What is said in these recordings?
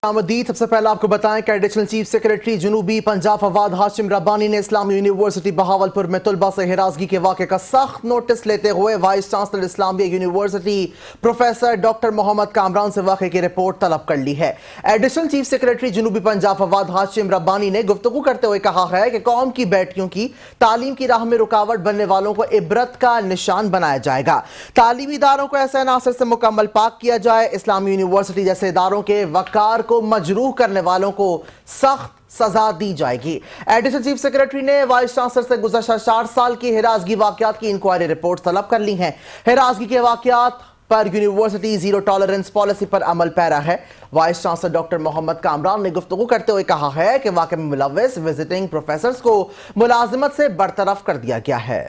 आमदीद। सबसे पहले आपको बताएं कि एडिशनल चीफ सेक्रेटरी जनूबी पंजाब फवाद हाशिम रब्बानी ने इस्लामी यूनिवर्सिटी बहावलपुर में तलबा से हिरासगी के वाक़े का सख्त नोटिस लेते हुए vice chancellor Islamia university professor doctor Mohammad Kamran से वाक़े की रिपोर्ट तलब कर ली है। एडिशनल चीफ सेक्रेटरी जनूबी पंजाब फवाद हाशिम रब्बानी ने गुफ्तगू करते हुए कहा है कि कौम की बेटियों की तालीम की राह में रुकावट बनने वालों को इबरत का निशान बनाया जाएगा। तालीमी इदारों को ऐसे अनासर से मुकम्मल पाक किया जाए। इस्लामी यूनिवर्सिटी जैसे इदारों के वकार को मजरूह करने वालों को सख्त सजा दी जाएगी। एडिशनल चीफ सेक्रेटरी ने वाइस चांसलर से गुज़श्ता 4 साल की हिरासगी वाक़यात की इंक्वायरी रिपोर्ट तलब कर ली है। हिरासगी के वाक़यात पर यूनिवर्सिटी जीरो टॉलरेंस पॉलिसी पर अमल पैरा है। Vice chancellor doctor Mohammad Kamran ने गुफ्तगू करते हुए कहा है कि वाक़े में मुलव्विस विजिटिंग प्रोफेसर्स को मुलाजिमत से बरतरफ कर दिया गया है।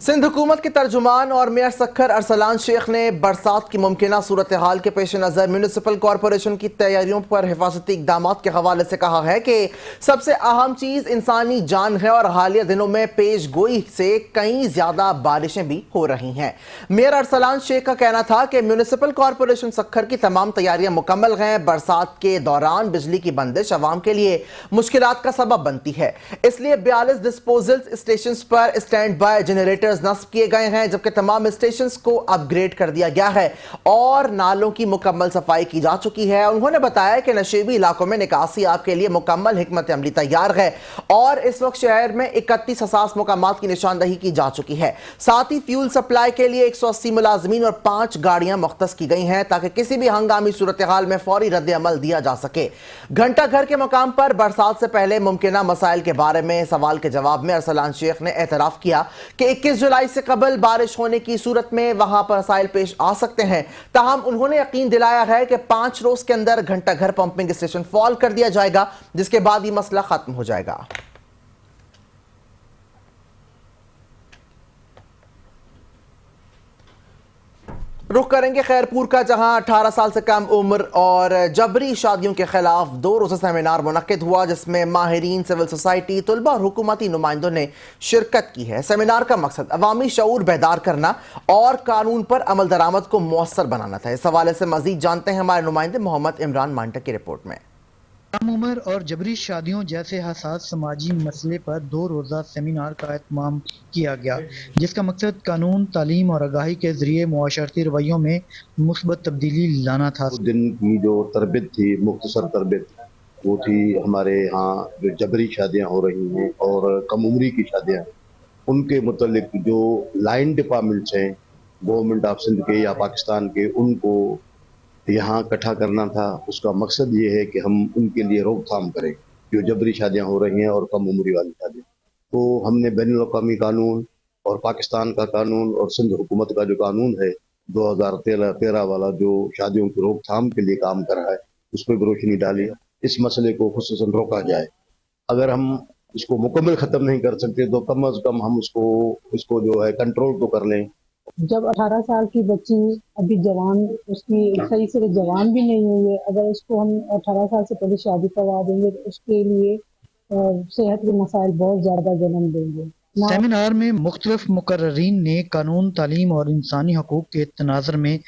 सिंध हुकूमत के तर्जुमान और मेयर सक्खर अरसलान शेख ने बरसात की मुमकिना सूरत हाल के पेश नज़र म्यूनिसिपल कॉरपोरेशन की तैयारियों पर हिफाजती इकदाम के हवाले से कहा है कि सबसे अहम चीज़ इंसानी जान है और हालिया दिनों में पेश गोई से कई ज़्यादा बारिशें भी हो रही हैं। मेयर अरसलान शेख का कहना था कि म्यूनिसिपल कॉरपोरेशन सक्खर की तमाम तैयारियां मुकम्मल हैं। बरसात के दौरान बिजली की बंदिश अवाम के लिए मुश्किलात का सबब बनती है, इसलिए 42 डिस्पोजल स्टेशन पर स्टैंड बाय जनरेटर नस्ब किए गए हैं, जबकि तमाम स्टेशंस को अपग्रेड कर दिया गया है और नालों की मुकम्मल सफाई की जा चुकी है। उन्होंने बताया कि नशेबी इलाकों में निकासी आप के लिए मुकम्मल हिकमत अमली तैयार है और इस वक्त शहर में 31 हसास मुकामात की निशानदही की जा चुकी है। साथ ही फ्यूल सप्लाई के लिए 180 मुलाजमीन और 5 गाड़ियां मुख्तस की गई हैं ताकि किसी भी हंगामी सूरत हाल में फौरी रद्द अमल दिया जा सके। घंटा घर के मकाम पर बरसात से पहले मुमकिना मसाइल के बारे में सवाल के जवाब में अरसलान शेख ने एतराफ किया कि 21 जुलाई से कबल बारिश होने की सूरत में वहां पर मसाइल पेश आ सकते हैं। ताहम उन्होंने यकीन दिलाया है कि 5 रोज के अंदर घंटा घर पंपिंग स्टेशन फॉल कर दिया जाएगा, जिसके बाद ये मसला खत्म हो जाएगा। रुख करेंगे खैरपुर का, जहां 18 साल से कम उम्र और जबरी शादियों के खिलाफ 2 रोज़ा सेमिनार मुनक्किद हुआ, जिसमें माहिरीन, सिविल सोसाइटी, तुलबा और हुकूमती नुमाइंदों ने शिरकत की है। सेमिनार का मकसद अवामी शऊर बेदार करना और कानून पर अमल दरामद को मौसर बनाना था। इस हवाले से मजीद जानते हैं हमारे नुमाइंदे मोहम्मद इमरान मांटक की रिपोर्ट में। कम उम्र और जबरी शादियों जैसे हसास समाजी मसले पर 2 रोज़ा सेमिनार का एहतमाम किया गया, जिसका मकसद कानून, तालीम और आगाही के जरिए मुआशरती रवैयों में मुस्बत तब्दीली लाना था। उस दिन की जो तरबियत थी, मुख्तसर तरबियत, वो थी हमारे यहाँ जो जबरी शादियाँ हो रही हैं और कम उम्री की शादियाँ, उनके मुतल्लिक जो लाइन डिपार्टमेंट्स हैं गवर्नमेंट ऑफ सिंध के या पाकिस्तान के, उनको यहाँ इकट्ठा करना था। उसका मकसद ये है कि हम उनके लिए रोकथाम करें जो जबरी शादियाँ हो रही हैं और कम उम्री वाली शादियाँ। तो हमने बैनुल अक़वामी कानून और पाकिस्तान का कानून और सिंध हुकूमत का जो कानून है 2013 वाला, जो शादियों की रोकथाम के लिए काम कर रहा है, उस पर भी रोशनी डाली। इस मसले को खुसूसन रोका जाए। अगर हम इसको मुकम्मल ख़त्म नहीं कर सकते तो कम अज़ कम हम इसको जो है कंट्रोल तो कर लें। जब 18 साल की बच्ची अभी जवान, उसकी सही से जवान भी नहीं हुई है, अगर उसको हम 18 साल से पहले शादी करवा देंगे तो उसके लिए सेहत के मसाइल बहुत ज़्यादा जन्म देंगे। सेमिनार में मुख्तलिफ मुकर्ररीन ने कानून, तालीम और इंसानी हकूक़ के तनाज़ुर में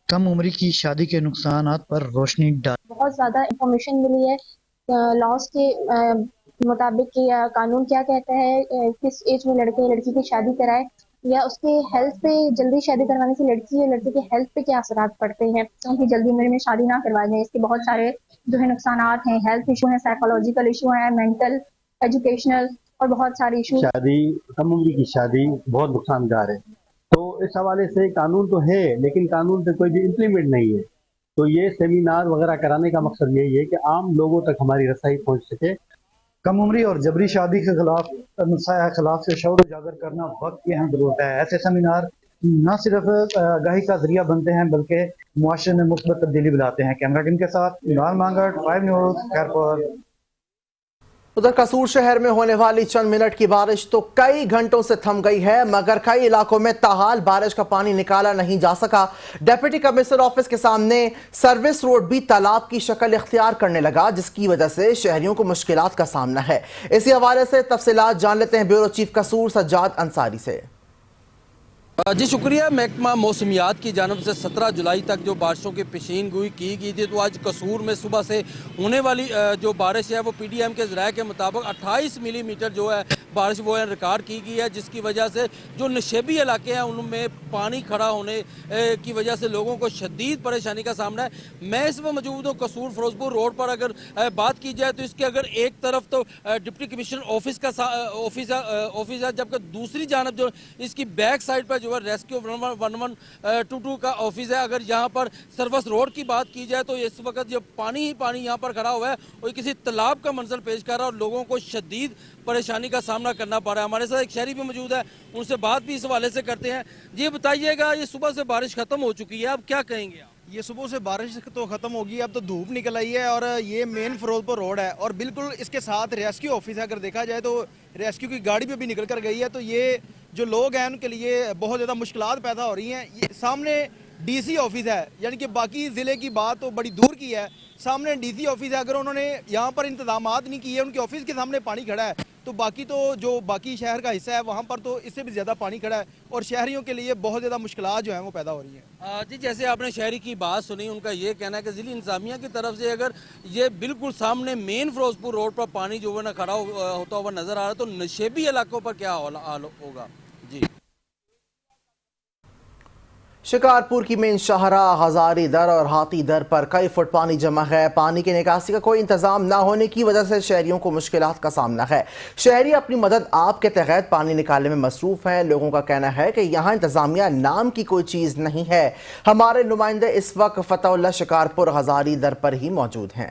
कम उम्री की शादी के नुकसानात पर रोशनी डाली। बहुत ज़्यादा इंफॉर्मेशन मिली है लॉज के मुताबिक कि कानून क्या कहता है, किस एज में लड़की की शादी कराए या उसके हेल्थ पे, जल्दी शादी करवाने से लड़की या लड़के के हेल्थ पे क्या असरात पड़ते हैं, क्योंकि जल्दी उम्र में शादी ना करवाई जाए। इसके बहुत सारे जो है नुकसानात हैं, हेल्थ इशू हैं, साइकोलॉजिकल इशू हैं, मेंटल, एजुकेशनल और बहुत सारे इशू। शादी, कम उम्र की शादी बहुत नुकसानदार है। तो इस हवाले से कानून तो है लेकिन कानून पे कोई भी इम्प्लीमेंट नहीं है। तो ये सेमिनार वगैरह कराने का मकसद यही है कि आम लोगों तक हमारी रसाई पहुँच सके। कम उम्री और जबरी शादी के खिलाफ से शऊर उजागर करना वक्त की अहम जरूरत है। ऐसे सेमिनार न सिर्फ आगाही का जरिया बनते हैं बल्कि मुआशरे में मुस्बत तब्दीली भी लाते हैं। कैमरा टीम के साथ इमरान मांगट, 5 न्यूज़, खैरपुर। उधर कसूर शहर में होने वाली चंद मिनट की बारिश तो कई घंटों से थम गई है, मगर कई इलाकों में ताहाल बारिश का पानी निकाला नहीं जा सका। डिप्टी कमिश्नर ऑफिस के सामने सर्विस रोड भी तालाब की शक्ल इख्तियार करने लगा, जिसकी वजह से शहरियों को मुश्किलात का सामना है। इसी हवाले से तफसीलात जान लेते हैं ब्यूरो चीफ कसूर सज्जाद अंसारी से। जी शुक्रिया। महकमा मौसमियात की जानब से 17 जुलाई तक जो बारिशों की पेशीन गोई की गई थी, तो आज कसूर में सुबह से होने वाली जो बारिश है वो PDM के ज़राए के मुताबिक 28 मिलीमीटर जो है बारिश वो है रिकॉर्ड की गई है, जिसकी वजह से जो नशेबी इलाके हैं उनमें पानी खड़ा होने की वजह से लोगों को शदीद परेशानी का सामना है। मैं इस वक्त मौजूद हूँ कसूर फिरोजपुर रोड पर। अगर बात की जाए तो इसके अगर एक तरफ तो डिप्टी कमिश्नर ऑफिस का ऑफिस है, जबकि दूसरी जानब जो इसकी बैक साइड पर जो है रेस्क्यू 1122 का ऑफिस है। अगर यहाँ पर सर्विस रोड की बात की जाए तो इस वक्त जो पानी ही पानी यहाँ पर खड़ा हुआ है और किसी तालाब का मंजर पेश कर रहा है और लोगों को शदीद परेशानी का सामना करना पड़ रहा है। हमारे साथ एक शहरी भी मौजूद है, उनसे बात भी इस हवाले से करते हैं। जी बताइएगा, ये सुबह से बारिश खत्म हो चुकी है, अब क्या कहेंगे आप? ये सुबह से बारिश तो ख़त्म होगी, अब तो धूप निकल आई है और ये मेन फिरोजपुर रोड है और बिल्कुल इसके साथ रेस्क्यू ऑफिस है। अगर देखा जाए तो रेस्क्यू की गाड़ी भी निकल कर गई है, तो ये जो लोग हैं उनके लिए बहुत ज़्यादा मुश्किलात पैदा हो रही हैं। ये सामने DC ऑफिस है, यानी कि बाकी ज़िले की बात तो बड़ी दूर की है, सामने DC ऑफिस है। अगर उन्होंने यहाँ पर इंतजामात नहीं किए, उनके ऑफिस के सामने पानी खड़ा है, तो बाकी तो जो बाकी शहर का हिस्सा है वहाँ पर तो इससे भी ज़्यादा पानी खड़ा है और शहरियों के लिए बहुत ज़्यादा मुश्किलात जो हैं वो पैदा हो रही हैं। जी जैसे आपने शहरी की बात सुनी, उनका ये कहना है कि ज़िली इंतजामिया की तरफ से अगर ये बिल्कुल सामने मेन फिरोजपुर रोड पर पानी जो है ना खड़ा होता हुआ नज़र आ रहा है, तो नशेबी इलाकों पर क्या हाल होगा? जी शिकारपुर की मेन शाहरा हजारी दर और हाथी दर पर कई फुट पानी जमा है। पानी की निकासी का कोई इंतजाम न होने की वजह से शहरियों को मुश्किलात का सामना है। शहरी अपनी मदद आप के तहत पानी निकालने में मसरूफ हैं। लोगों का कहना है कि यहाँ इंतजामिया नाम की कोई चीज़ नहीं है। हमारे नुमाइंदे इस वक्त फतहुल्लाह शिकारपुर हजारी दर पर ही मौजूद हैं।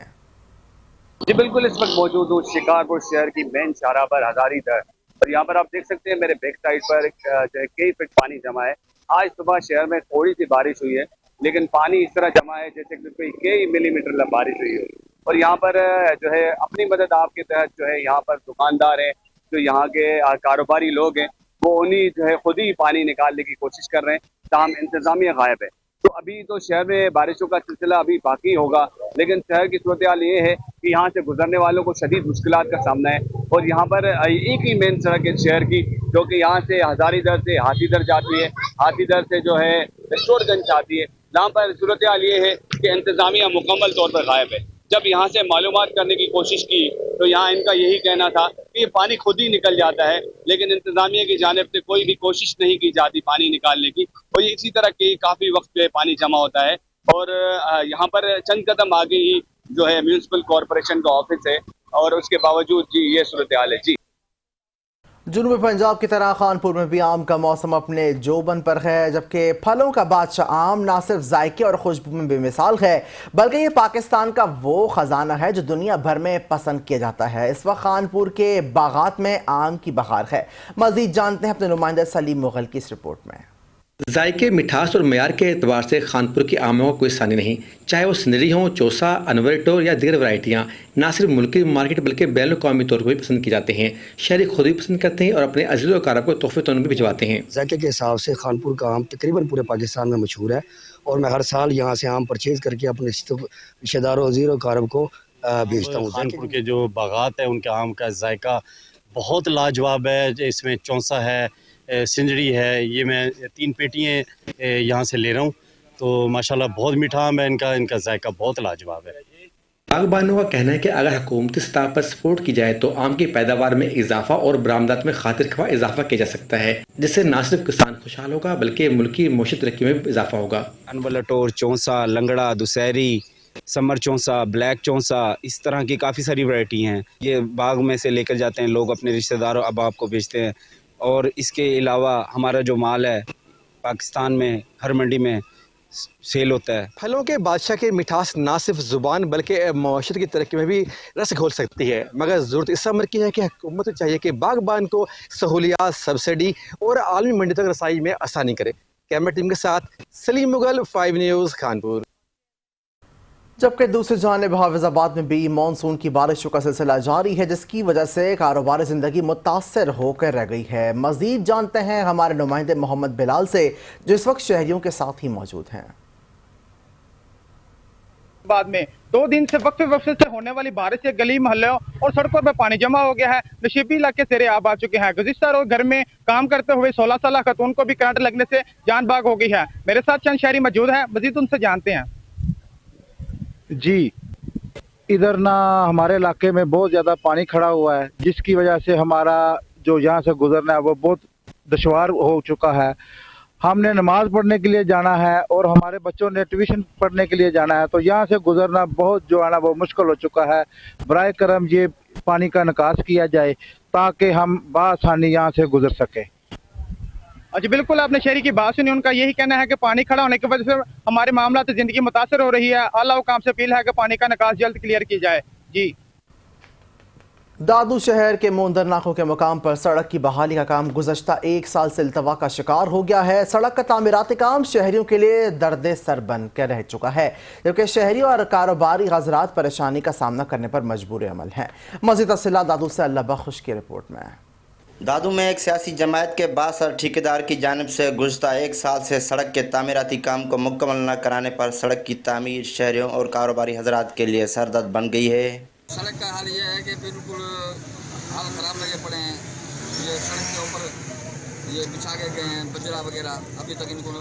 जी बिल्कुल, इस वक्त मौजूद हूँ शिकारपुर शहर की मेन शाहरा पर हजारी दर, और यहाँ पर आप देख सकते हैं मेरे बैक साइड पर कई फीट पानी जमा है। आज सुबह शहर में थोड़ी सी बारिश हुई है, लेकिन पानी इस तरह जमा है जैसे कि कोई कई मिलीमीटर बारिश हुई है। और यहाँ पर जो है अपनी मदद आपके तहत जो है यहाँ पर दुकानदार हैं, जो यहाँ के कारोबारी लोग हैं, वो उन्हीं जो है खुद ही पानी निकालने की कोशिश कर रहे हैं, ताहम इंतजामिया गायब है। तो अभी तो शहर में बारिशों का सिलसिला अभी बाकी होगा, लेकिन शहर की सूरत हाल ये है कि यहाँ से गुजरने वालों को शदीद मुश्किलात का सामना है। और यहाँ पर एक ही मेन सड़क है शहर की, जो कि यहाँ से हजारी दर से हाथी दर जाती है, हाथी दर से जो है किशोरगंज जाती है। यहाँ पर सूरत हाल ये है कि इंतजामिया मुकम्मल तौर पर गायब है। जब यहाँ से मालूमात करने की कोशिश की तो यहाँ इनका यही कहना था कि ये पानी खुद ही निकल जाता है, लेकिन इंतजामिया की जानिब से कोई भी कोशिश नहीं की जाती पानी निकालने की। और इसी तरह की काफ़ी वक्त पे पानी जमा होता है। और यहाँ पर चंद कदम आगे ही जो है म्यूनिसिपल कॉरपोरेशन का ऑफिस है, और उसके बावजूद जी ये सूरत हाल है। जी जनूबी पंजाब की तरह खानपुर में भी आम का मौसम अपने जोबन पर है, जबकि फलों का बादशाह आम ना सिर्फ जायके और खुशबू में बेमिसाल है, बल्कि ये पाकिस्तान का वो खजाना है जो दुनिया भर में पसंद किया जाता है। इस वक्त खानपुर के बागात में आम की बहार है। मजीद जानते हैं अपने नुमाइंदा सलीम मुगल की इस रिपोर्ट में। जायके, मिठास और मयार के एतबार से खानपुर की आमों का कोई सानी नहीं। चाहे वो सिंदरी हों, चौसा, अनवरटो या दीगर वैरायटियाँ ना सिर्फ मुल्की मार्केट बल्कि बैन अवी तौर पर भी पसंद की जाते हैं। शहरी खुद भी पसंद करते हैं और अपने अज़ीज़ वक़ारब को तोहफे तौर में भी भिजवाते हैं। जायके के हिसाब से खानपुर का आम तकरीबन पूरे पाकिस्तान में मशहूर है, और मैं हर साल यहाँ से आम परचेज़ करके अपने रिश्तेदारों अज़ीज़ वक़ारब को भेजता हूँ। खानपुर के जो बागात है उनके आम का जायका बहुत लाजवाब है। इसमें चौंसा है, सिंजड़ी है, ये मैं 3 पेटियाँ यहाँ से ले रहा हूँ, तो माशाल्लाह बहुत मीठा आम है। इनका जायका बहुत लाजवाब है। बागबानों का कहना है कि अगर हुकूमती सतह पर सपोर्ट की जाए तो आम की पैदावार में इजाफा और बरामदात में खातिर ख्वाह इजाफा किया जा सकता है, जिससे न सिर्फ किसान खुशहाल होगा बल्कि मुल्की मौशी तरक्की में भी इजाफा होगा। अनबलटोर, चौंसा, लंगड़ा, दुसहरी, समर चौंसा, ब्लैक चौंसा, इस तरह की काफ़ी सारी वैरायटी हैं। ये बाग में से लेकर जाते हैं लोग, अपने रिश्तेदारों अहबाब को बेचते हैं। और इसके अलावा हमारा जो माल है पाकिस्तान में हर मंडी में सेल होता है। फलों के बादशाह की मिठास ना सिर्फ ज़ुबान बल्कि मआशरत की तरक्की में भी रस घोल सकती है, मगर ज़रूरत इस अमर की है कि हुकूमत को चाहिए कि बागबान को सहूलियात, सब्सिडी और आलमी मंडी तक रसाई में आसानी करे। कैमरा टीम के साथ सलीम मुगल, 5 न्यूज़, खानपुर। जबकि दूसरी जानिब हाफिजाबाद में भी मानसून की बारिशों का सिलसिला जारी है, जिसकी वजह से कारोबारी ज़िंदगी मुतासर होकर रह गई है। मज़ीद जानते हैं हमारे नुमाइंदे मोहम्मद बिलाल से, जो इस वक्त शहरियों के साथ ही मौजूद हैं। बाद में 2 दिन से वक्फे से होने वाली बारिश से गली मोहल्लों और सड़कों पर पानी जमा हो गया है। नशीबी इलाके सेरे आब आ चुके हैं। गुज़िश्ता रोज घर में काम करते हुए 16 साल खातून को भी करंट लगने से जान बाग हो गई है। मेरे साथ चंद शहरी मौजूद हैं, मजीद उनसे जानते हैं। जी, इधर ना हमारे इलाके में बहुत ज़्यादा पानी खड़ा हुआ है, जिसकी वजह से हमारा जो यहाँ से गुजरना है वो बहुत दुश्वार हो चुका है। हमने नमाज पढ़ने के लिए जाना है और हमारे बच्चों ने ट्यूशन पढ़ने के लिए जाना है, तो यहाँ से गुजरना बहुत जो है ना वो मुश्किल हो चुका है। बराए करम ये पानी का निकास किया जाए ताकि हम बआसानी यहाँ से गुजर सकें। जी बिल्कुल, आपने शहरी की बात सुनी। उनका यही कहना है कि पानी खड़ा होने की वजह से हमारे मामला से ज़िंदगी मुतासर हो रही है। आला हुकाम से अपील है कि पानी का निकास जल्द क्लियर की जाए। जी, दादू शहर के मोंदर नाकों के मुकाम पर सड़क की बहाली का काम गुज़श्ता 1 साल से इल्तवा का शिकार हो गया है। सड़क का तामीराती काम शहरियों के लिए दर्द सर बन कर रह चुका है, जबकि शहरी और कारोबारी हज़रात परेशानी का सामना करने पर मजबूर अमल हैं। मज़ीद तफ़सीलात दादू से अल्लाह बख्श की रिपोर्ट में। दादू में एक सियासी जमायत के बास और ठेकेदार की जानिब से गुज़श्ता 1 साल से सड़क के तामीराती काम को मुकम्मल न कराने पर सड़क की तामीर शहरियों और कारोबारी हज़रात के लिए सरदर्द बन गई है। सड़क का हाल ये है कि बिल्कुल हाल ख़राब लगे पड़े हैं। ये सड़क के ऊपर ये बिछा के गए हैं बजरा वगैरह, अभी तक इनको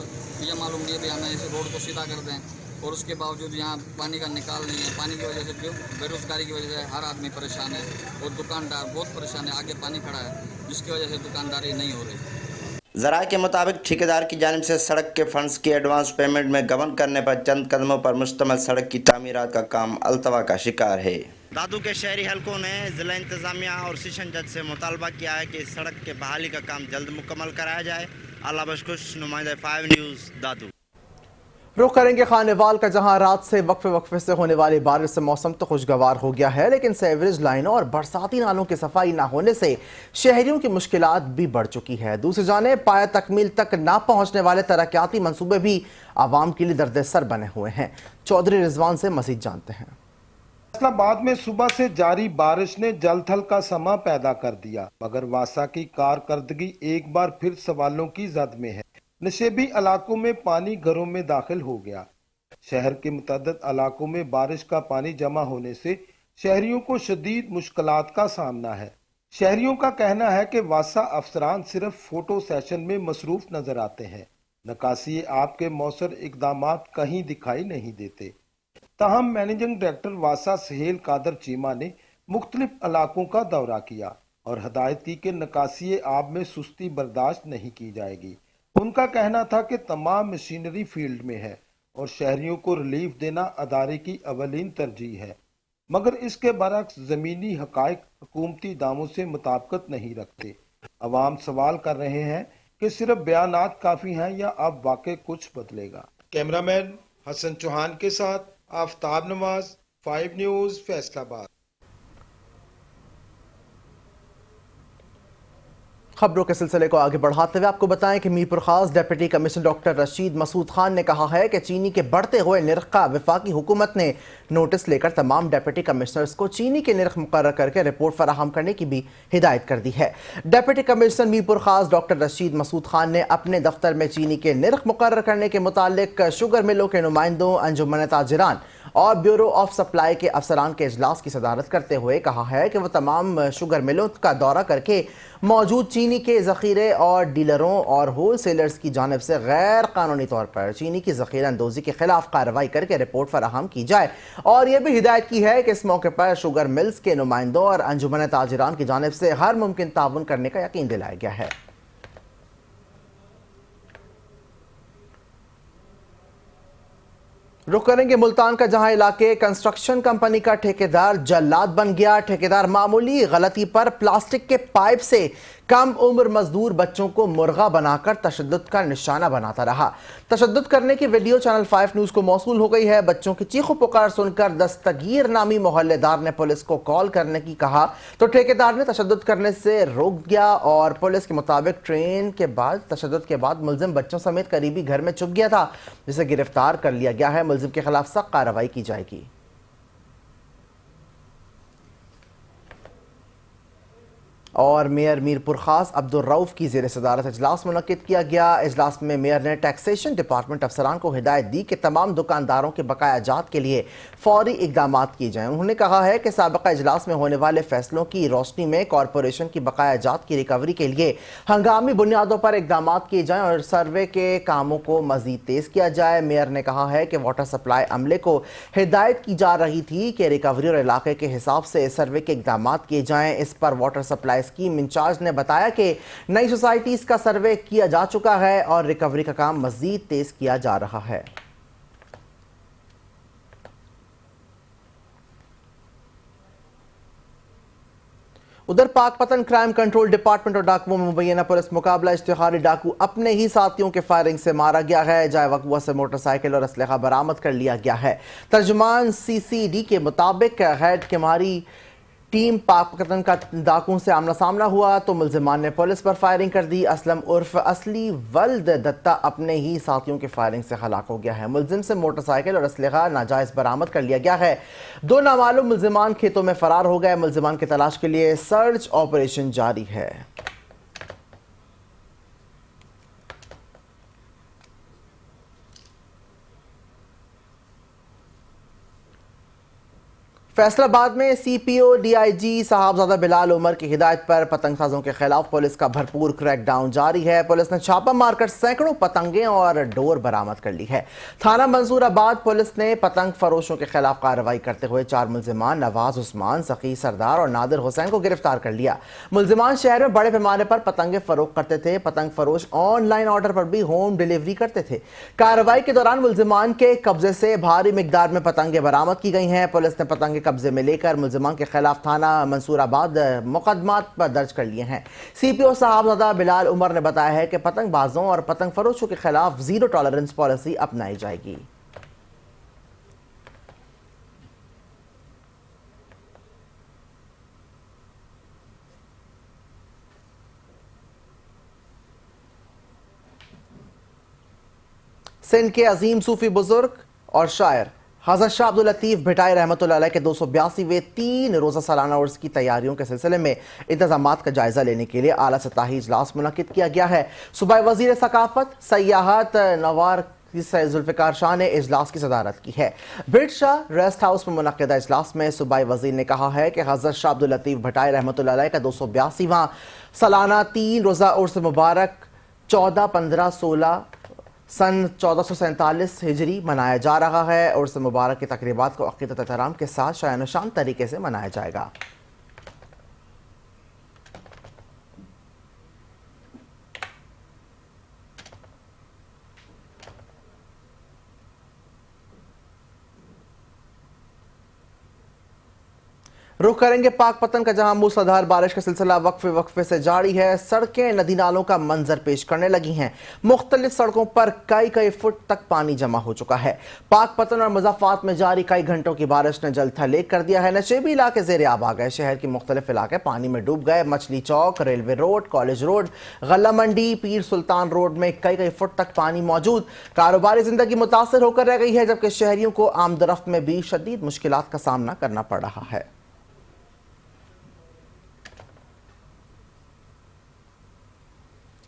ये मालूम नहीं है भी हमें इस रोड को सीधा कर दें, और उसके बावजूद यहाँ पानी का निकाल नहीं है। पानी की वजह से बेरोज़गारी की वजह से हर आदमी परेशान है और दुकानदार बहुत परेशान है। आगे पानी खड़ा है जिसकी वजह से दुकानदारी नहीं हो रही। ज़राए के मुताबिक ठेकेदार की जानिब से सड़क के फंड्स की एडवांस पेमेंट में गबन करने पर चंद कदमों पर मुश्तमिल सड़क की तामीरात का काम अल्तवा का शिकार है। दादू के शहरी हलकों ने ज़िला इंतज़ामिया और सेशन जज से मुतालबा किया है कि सड़क के बहाली का काम जल्द मुकम्मल कराया जाए। अल्लाह बख्श, नुमाइंदा 5 न्यूज़ दादू। रुख करेंगे खानेवाल का, जहां रात से वक्फे से होने वाली बारिश से मौसम तो खुशगवार हो गया है, लेकिन सीवरेज लाइनों और बरसाती नालों की सफाई ना होने से शहरियों की मुश्किलात भी बढ़ चुकी है। दूसरी जानिब पाया तकमील तक ना पहुंचने वाले तरक्याती मंसूबे भी आवाम के लिए दर्द सर बने हुए हैं। चौधरी रिजवान से मजीद जानते हैं। फैसलाबाद में सुबह से जारी बारिश ने जल थल का समा पैदा कर दिया, मगर वासा की कारकर्दगी एक बार फिर सवालों की जद में है। नशेबी इलाकों में पानी घरों में दाखिल हो गया। शहर के मुतअद्दिद इलाकों में बारिश का पानी जमा होने से शहरियों को शदीद मुश्किलात का सामना है। शहरियों का कहना है कि वासा अफसरान सिर्फ फोटो सेशन में मसरूफ नजर आते हैं। निकासी आब के मौसर इकदामात कहीं दिखाई नहीं देते। ताहम मैनेजिंग डायरेक्टर वासा सहेल कादर चीमा ने मुख्तलिफ इलाकों का दौरा किया और हदायत की कि निकासी आब में सुस्ती बर्दाश्त नहीं की जाएगी। उनका कहना था कि तमाम मशीनरी फील्ड में है और शहरियों को रिलीफ देना अदारे की अवलीन तरजीह है, मगर इसके बरक्स ज़मीनी हकायक हुकूमती दामों से मुताबिकत नहीं रखते। अवाम सवाल कर रहे हैं कि सिर्फ बयानात काफ़ी हैं या अब वाकई कुछ बदलेगा। कैमरामैन हसन चौहान के साथ आफ्ताब नवाज, 5 न्यूज़ फैसलाबाद। खबरों के सिलसिले को आगे बढ़ाते हुए आपको बताएं कि Mirpur Khas deputy commissioner doctor Rashid Masood Khan ने कहा है कि चीनी के बढ़ते हुए निर्ख का वफाकी हुकूमत ने नोटिस लेकर तमाम डिप्टी कमिश्नर्स को चीनी के निर्ख मुकर्रर करके रिपोर्ट फराहम करने की भी हिदायत कर दी है। डिप्टी कमिश्नर मीरपुर खास डॉक्टर रशीद मसूद खान ने अपने दफ्तर में चीनी के निर्ख मुकर्रर करने के मुतालिक शुगर मिलों के नुमाइंदों, अंजुमन ताजिरान और ब्यूरो ऑफ सप्लाई के अफसरान के इजलास की सदारत करते हुए कहा है कि वह तमाम शुगर मिलों का दौरा करके मौजूद चीनी के ज़ख़ीरे और डीलरों और होल सेलर्स की जानिब से गैर कानूनी तौर पर चीनी की ज़ख़ीरा अंदोज़ी के खिलाफ कार्रवाई करके रिपोर्ट फराहम की जाए। और यह भी हिदायत की है कि इस मौके पर शुगर मिल्स के नुमाइंदों और अंजुमन ताजिरान की जानिब से हर मुमकिन ताउन करने का यकीन दिलाया गया है। रुख करेंगे मुल्तान का, जहां इलाके कंस्ट्रक्शन कंपनी का ठेकेदार जल्लाद बन गया। ठेकेदार मामूली गलती पर प्लास्टिक के पाइप से कम उम्र मजदूर बच्चों को मुर्गा बनाकर तशद्दुद का निशाना बनाता रहा। तशद्दुद करने की वीडियो चैनल 5 न्यूज़ को मौसूल हो गई है। बच्चों की चीखो पुकार सुनकर दस्तगीर नामी मोहल्लेदार ने पुलिस को कॉल करने की कहा तो ठेकेदार ने तशद्दुद करने से रोक दिया और पुलिस के मुताबिक तशद्दुद के बाद मुलजिम बच्चों समेत करीबी घर में छुप गया था, जिसे गिरफ्तार कर लिया गया है। मुलजिम के खिलाफ सख्त कार्रवाई की जाएगी। اور میئر میرپور خاص عبدالرؤف کی زیر صدارت اجلاس منعقد کیا گیا۔ اجلاس میں میئر نے ٹیکسیشن ڈپارٹمنٹ افسران کو ہدایت دی کہ تمام دکانداروں کے بقایا جات کے لیے فوری اقدامات کیے جائیں۔ انہوں نے کہا ہے کہ سابقہ اجلاس میں ہونے والے فیصلوں کی روشنی میں کارپوریشن کی بقایا جات کی ریکوری کے لیے ہنگامی بنیادوں پر اقدامات کیے جائیں اور سروے کے کاموں کو مزید تیز کیا جائے۔ میئر نے کہا ہے کہ واٹر سپلائی عملے کو ہدایت کی جا رہی تھی کہ ریکوری اور علاقے کے حساب سے سروے کے اقدامات کیے جائیں۔ اس پر واٹر سپلائی اسکیم انچارج نے بتایا کہ نئی سوسائٹیز کا سروے کیا جا چکا ہے اور ریکوری کا کام مزید تیز کیا جا رہا ہے۔ ادھر پاک پتن کرائم کنٹرول ڈپارٹمنٹ اور ڈاکوؤں میں مبینہ پولیس مقابلہ اشتہاری ڈاکو اپنے ہی ساتھیوں کے فائرنگ سے مارا گیا ہے۔ جائے وقوع سے موٹر سائیکل اور اسلحہ برآمد کر لیا گیا ہے۔ ترجمان CCD کے مطابق ہیڈ کماری ٹیم پاک پتن کا ڈاکوؤں سے آمنا سامنا ہوا تو ملزمان نے پولیس پر فائرنگ کر دی۔ اسلم عرف اصلی ولد دتا اپنے ہی ساتھیوں کے فائرنگ سے ہلاک ہو گیا ہے۔ ملزم سے موٹر سائیکل اور اسلحہ ناجائز برآمد کر لیا گیا ہے۔ 2 نامعلوم ملزمان کھیتوں میں فرار ہو گئے۔ ملزمان کی تلاش کے لیے سرچ آپریشن جاری ہے۔ فیصل آباد میں CPO DIG صاحبزادہ بلال عمر کی ہدایت پر پتنگ سازوں کے خلاف پولیس کا بھرپور کریک ڈاؤن جاری ہے۔ پولیس نے چھاپہ مار کر سینکڑوں پتنگیں اور ڈور برآمد کر لی ہے۔ تھانہ منصور آباد پولیس نے پتنگ فروشوں کے خلاف کارروائی کرتے ہوئے 4 ملزمان نواز عثمان، سخی سردار اور نادر حسین کو گرفتار کر لیا۔ ملزمان شہر میں بڑے پیمانے پر پتنگیں فروخت کرتے تھے۔ پتنگ فروش آن لائن آرڈر پر بھی ہوم ڈیلیوری کرتے تھے۔ کارروائی کے دوران ملزمان کے قبضے سے بھاری مقدار میں پتنگیں برآمد کی گئی ہیں۔ پولیس نے پتنگیں قبضے میں لے کر ملزمان کے خلاف تھانہ منصور آباد مقدمات پر درج کر لیے ہیں۔ CPO صاحبزادہ بلال عمر نے بتایا ہے کہ پتنگ بازوں اور پتنگ فروشوں کے خلاف زیرو ٹالرنس پالیسی اپنائی جائے گی۔ سندھ کے عظیم صوفی بزرگ اور شاعر حضرت شاہ عبداللطیف بھٹائی رحمۃ اللہ علیہ کے 282ویں 3 روزہ سالانہ عرس کی تیاریوں کے سلسلے میں انتظامات کا جائزہ لینے کے لیے اعلیٰ سطحی اجلاس منعقد کیا گیا ہے۔ صوبائی وزیر ثقافت سیاحت نوار ذوالفقار شاہ نے اجلاس کی صدارت کی ہے۔ برڈ شاہ ریسٹ ہاؤس میں منعقدہ اجلاس میں صوبائی وزیر نے کہا ہے کہ حضرت شاہ عبداللطیف بھٹائی رحمۃ اللہ علیہ کا 282واں سالانہ 3 روزہ عرس مبارک 14/15/16 سن 1447 ہجری منایا جا رہا ہے۔ عرس مبارک کی تقریبات کو عقیدت احترام کے ساتھ شایان و شان طریقے سے منایا جائے گا۔ رخ کریں گے پاک پتن کا، جہاں موسلادھار بارش کا سلسلہ وقفے سے جاری ہے۔ سڑکیں ندی نالوں کا منظر پیش کرنے لگی ہیں۔ مختلف سڑکوں پر کئی فٹ تک پانی جمع ہو چکا ہے۔ پاک پتن اور مضافات میں جاری کئی گھنٹوں کی بارش نے جل تھل ایک کر دیا ہے۔ نشیبی علاقے زیر آب آ گئے۔ شہر کے مختلف علاقے پانی میں ڈوب گئے۔ مچھلی چوک، ریلوے روڈ، کالج روڈ، غلہ منڈی، پیر سلطان روڈ میں کئی فٹ تک پانی موجود۔ کاروباری زندگی متاثر ہو کر رہ گئی ہے، جبکہ شہریوں کو آمد و رفت میں بھی شدید مشکلات کا سامنا کرنا پڑ رہا ہے۔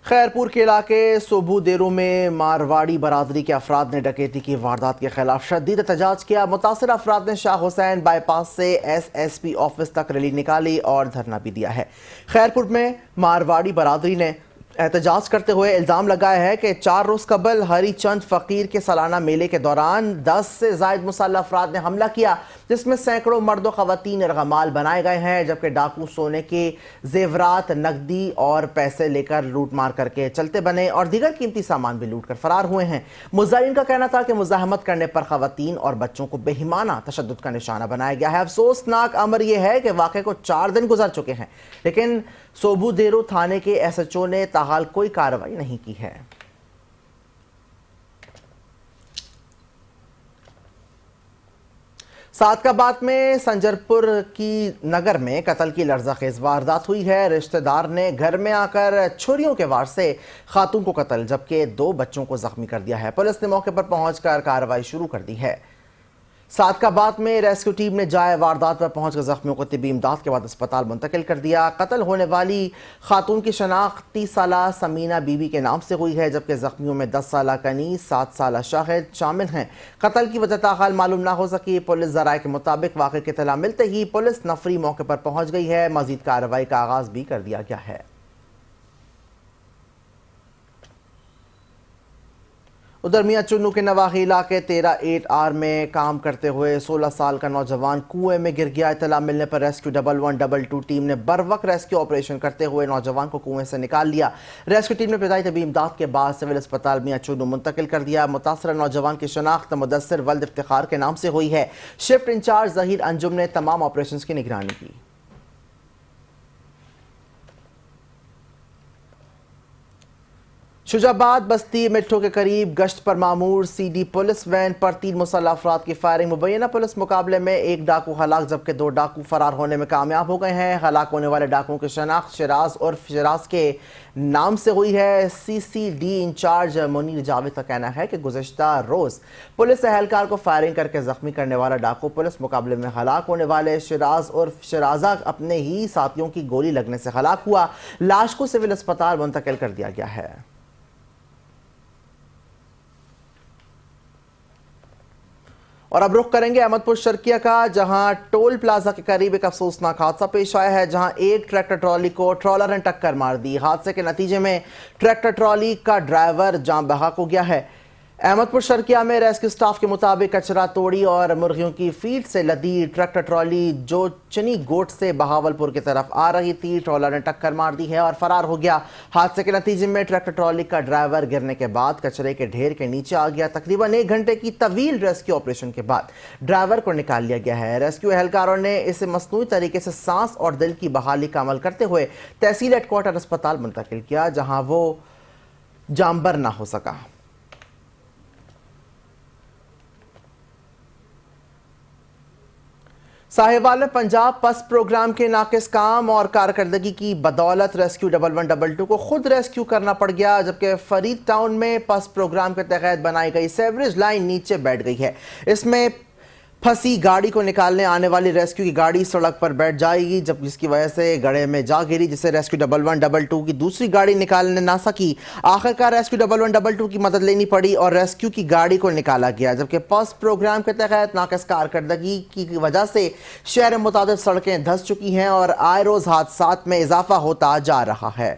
خیرپور کے علاقے صوبو دیرو میں مارواڑی برادری کے افراد نے ڈکیتی کی واردات کے خلاف شدید احتجاج کیا۔ متاثرہ افراد نے شاہ حسین بائی پاس سے SSP آفس تک ریلی نکالی اور دھرنا بھی دیا ہے۔ خیرپور میں مارواڑی برادری نے احتجاج کرتے ہوئے الزام لگایا ہے کہ 4 روز قبل ہری چند فقیر کے سالانہ میلے کے دوران 10 سے زائد مسلح افراد نے حملہ کیا، جس میں سینکڑوں مرد و خواتین یرغمال بنائے گئے ہیں، جبکہ ڈاکو سونے کے زیورات، نقدی اور پیسے لے کر لوٹ مار کر کے چلتے بنے اور دیگر قیمتی سامان بھی لوٹ کر فرار ہوئے ہیں۔ مظاہرین کا کہنا تھا کہ مزاحمت کرنے پر خواتین اور بچوں کو بہیمانہ تشدد کا نشانہ بنایا گیا ہے۔ افسوسناک امر یہ ہے کہ واقعے کو 4 دن گزر چکے ہیں، لیکن صوبو دیرو تھانے کے SHO نے تاحال کوئی کارروائی نہیں کی ہے۔ صادقآباد میں سنجرپور کی نگر میں قتل کی لرزہ خیز واردات ہوئی ہے۔ رشتہ دار نے گھر میں آ کر چھریوں کے وار سے خاتون کو قتل جبکہ 2 بچوں کو زخمی کر دیا ہے۔ پولیس نے موقع پر پہنچ کر کارروائی شروع کر دی ہے۔ सादकाबाद में रेस्क्यू टीम ने जाए वारदात पर पहुंचकर जख्मियों को तिब्बी इमदाद के बाद अस्पताल मुंतकिल कर दिया। कत्ल होने वाली खातून की शनाख्त 30 साला समीना बीबी के नाम से हुई है, जबकि जख्मियों में 10 साला कनीस, 7 साला शाहिद शामिल हैं। कत्ल की वजह ताहाल मालूम ना हो सकी। पुलिस ज़राए के मुताबिक वाक़े की इत्तला मिलते ही पुलिस नफरी मौके पर पहुंच गई है। मजीद कार्रवाई का आगाज भी कर दिया गया है। उधर मियां चुन्नू के नवाही इलाके 13-8R में काम करते हुए 16 साल का नौजवान कुएं में गिर गया। इत्तला मिलने पर रेस्क्यू 1122 टीम ने बरवक्त रेस्क्यू ऑपरेशन करते हुए नौजवान को कुएं से निकाल लिया। रेस्क्यू टीम ने इब्तदाई तबी इमदाद के बाद सिविल अस्पताल मियां चुन्नू मुंतकिल कर दिया। मुतासरा नौजवान की शनाख्त मुदस्सिर वल्द इफ्तिखार के नाम से हुई है। शिफ्ट इंचार्ज जहीर अंजुम ने तमाम ऑपरेशन की निगरानी की। शुजाबाद बस्ती मिट्ठू के करीब गश्त पर मामूर सीडी पुलिस वैन पर 3 मुसल्लह अफराद की फायरिंग। मुबैना पुलिस मुकाबले में 1 डाकू हलाक जबकि 2 डाकू फरार होने में कामयाब हो गए हैं। हलाक होने वाले डाकुओं की शनाख्त शिराज और शिराज के नाम से हुई है। CCD इंचार्ज मुनीर जावेद का कहना है कि गुज़श्ता रोज़ पुलिस एहलकार को फायरिंग करके जख्मी करने वाला डाकू पुलिस मुकाबले में हलाक होने वाले शिराज और शिराजा अपने ही साथियों की गोली लगने से हलाक हुआ। लाश को सिविल अस्पताल मुंतकिल कर दिया गया है। और अब रुख करेंगे अहमदपुर शर्किया का, जहां टोल प्लाजा के करीब एक अफसोसनाक हादसा पेश आया है, जहां एक ट्रैक्टर ट्रॉली को ट्रॉलर ने टक्कर मार दी। हादसे के नतीजे में ट्रैक्टर ट्रॉली का ड्राइवर जान बहक हो गया है। अहमदपुर शर्किया में रेस्क्यू स्टाफ के मुताबिक कचरा तोड़ी और मुर्गियों की फीड से लदी ट्रैक्टर ट्रॉली जो चनी गोट से बहावलपुर की तरफ आ रही थी, ट्रॉलर ने टक्कर मार दी है और फरार हो गया। हादसे के नतीजे में ट्रैक्टर ट्रॉली का ड्राइवर गिरने के बाद कचरे के ढेर के नीचे आ गया। तकरीबन 1 घंटे की तवील रेस्क्यू ऑपरेशन के बाद ड्राइवर को निकाल लिया गया है। रेस्क्यू एहलकारों ने इसे मसनूई तरीके से सांस और दिल की बहाली का अमल करते हुए तहसील हेडक्वार्टर अस्पताल मुंतकिल किया, जहां वो जानबर ना हो सका। साहिवाल में पंजाब पस प्रोग्राम के नाकिस काम और कारकर्दगी की बदौलत रेस्क्यू 1122 को खुद रेस्क्यू करना पड़ गया, जबकि फरीद टाउन में पस प्रोग्राम के तहत बनाई गई सेवरेज लाइन नीचे बैठ गई है। इसमें फंसी गाड़ी को निकालने आने वाली रेस्क्यू की गाड़ी सड़क पर बैठ जाएगी, जब जिसकी वजह से गड्ढे में जा गिरी, जिससे रेस्क्यू 1122 की दूसरी गाड़ी निकालने ना सकी। आखिरकार रेस्क्यू 1122 की मदद लेनी पड़ी और रेस्क्यू की गाड़ी को निकाला गया, जबकि पस प्रोग्राम के तहत नाकिस कारकर्दगी की वजह से शहर में मुताबिक सड़कें धंस चुकी हैं और आए रोज हादसात में इजाफा होता जा रहा है।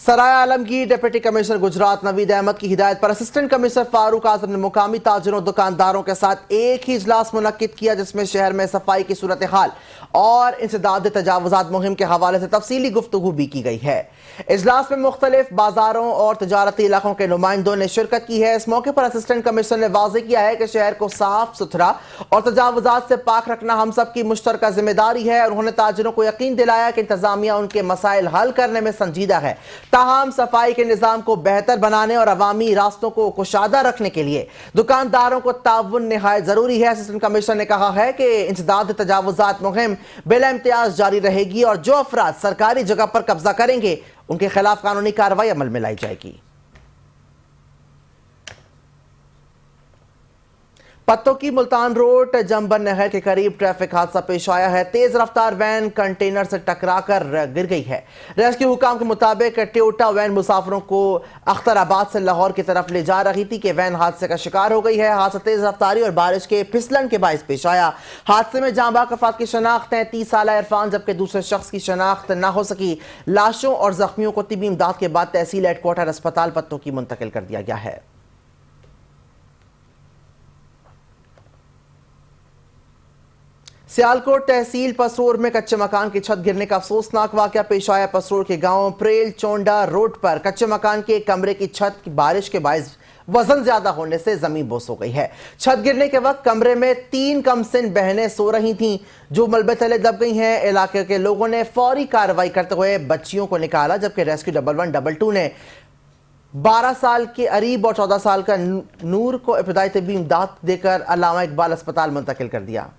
सराय आलमगीर डिप्टी कमिश्नर गुजरात नवीद अहमद की हिदायत पर असिस्टेंट कमिश्नर फारूक आजम ने मुकामी ताजिरों दुकानदारों के साथ एक ही इजलास मुनक्किद किया, जिसमें शहर में सफाई की सूरत हाल और इंसदाद तजावुजात मुहिम के हवाले से तफसीली गुफ्तगू भी की गई है। इजलास में मुख्तलिफ बाजारों और तजारती इलाकों के नुमाइंदों ने शिरकत की है। इस मौके पर असिस्टेंट कमिश्नर ने वाज़ेह किया है कि शहर को साफ सुथरा और तजावुजात से पाक रखना हम सब की मुश्तरका जिम्मेदारी है, और उन्होंने ताजिरों को यकीन दिलाया कि इंतजामिया उनके मसाइल हल करने में संजीदा है। ताहम सफाई के निज़ाम को बेहतर बनाने और अवामी रास्तों को कुशादा रखने के लिए दुकानदारों को ताउन निहायत जरूरी है। असिस्टेंट कमिश्नर ने कहा है कि इंसदाद तजावुजात मुहिम बिला इम्तियाज जारी रहेगी और जो अफराद सरकारी जगह पर कब्जा करेंगे उनके खिलाफ कानूनी कार्रवाई अमल में लाई जाएगी। पत्तों की मुल्तान रोड जंबन नहर के करीब ट्रैफिक हादसा पेश आया है। तेज रफ्तार वैन कंटेनर से टकराकर गिर गई है। रेस्क्यू हुकाम के मुताबिक टोयोटा वैन मुसाफिरों को अख्तराबाद से लाहौर की तरफ ले जा रही थी कि वैन हादसे का शिकार हो गई है। हादसा तेज रफ्तारी और बारिश के फिसलन के बायस पेश आया। हादसे में जांबाग अफराद की शनाख्त है 30 साला इरफान, जबकि दूसरे शख्स की शनाख्त न हो सकी। लाशों और जख्मियों को तिब्बी इमदाद के बाद तहसील हेडक्वार्टर अस्पताल पत्तों की मुंतकिल कर दिया गया है। सियालकोट तहसील पसरोर में कच्चे मकान की छत गिरने का अफसोसनाक वाकया पेश आया। पसरोर के गांव प्रेल चोंडा रोड पर कच्चे मकान के कमरे की छत की बारिश के बायस वजन ज्यादा होने से जमीन बोस हो गई है। छत गिरने के वक्त कमरे में 3 कमसिन बहनें सो रही थीं जो मलबे तले दब गई हैं। इलाके के लोगों ने फौरी कार्रवाई करते हुए बच्चियों को निकाला, जबकि रेस्क्यू 1122 ने 12 साल के अरीब और 14 साल का नूर को इब्तदाई तबी इमदाद देकर अल्लामा इकबाल अस्पताल मुंतकिल कर दिया।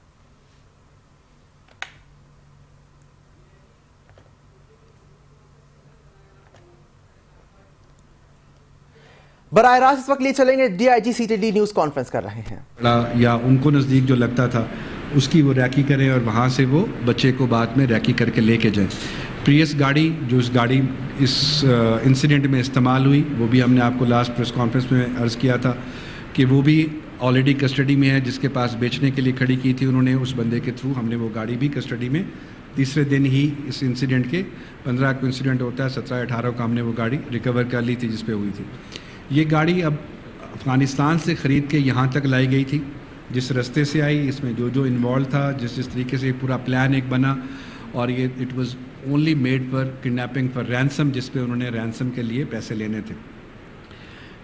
बराह रास्त इस वक्त लिए चलेंगे DIG CTD न्यूज़ कॉन्फ्रेंस कर रहे हैं या उनको नज़दीक जो लगता था उसकी वो रैकी करें और वहाँ से वो बच्चे को बाद में रैकी करके लेके जाएं। प्रियस गाड़ी जो इस गाड़ी इस इंसिडेंट में इस्तेमाल हुई वो भी हमने आपको लास्ट प्रेस कॉन्फ्रेंस में अर्ज़ किया था कि वो भी ऑलरेडी कस्टडी में है। जिसके पास बेचने के लिए खड़ी की थी उन्होंने, उस बंदे के थ्रू हमने वो गाड़ी भी कस्टडी में तीसरे दिन ही इस इंसिडेंट के 15 को इंसिडेंट होता है, 17-18 को हमने वो गाड़ी रिकवर कर ली थी जिस पे हुई थी। ये गाड़ी अब अफ़गानिस्तान से ख़रीद के यहाँ तक लाई गई थी। जिस रास्ते से आई, इसमें जो जो इन्वॉल्व था, जिस तरीके से पूरा प्लान एक बना, और ये it was only made for kidnapping for ransom, जिस पे उन्होंने रैंसम के लिए पैसे लेने थे।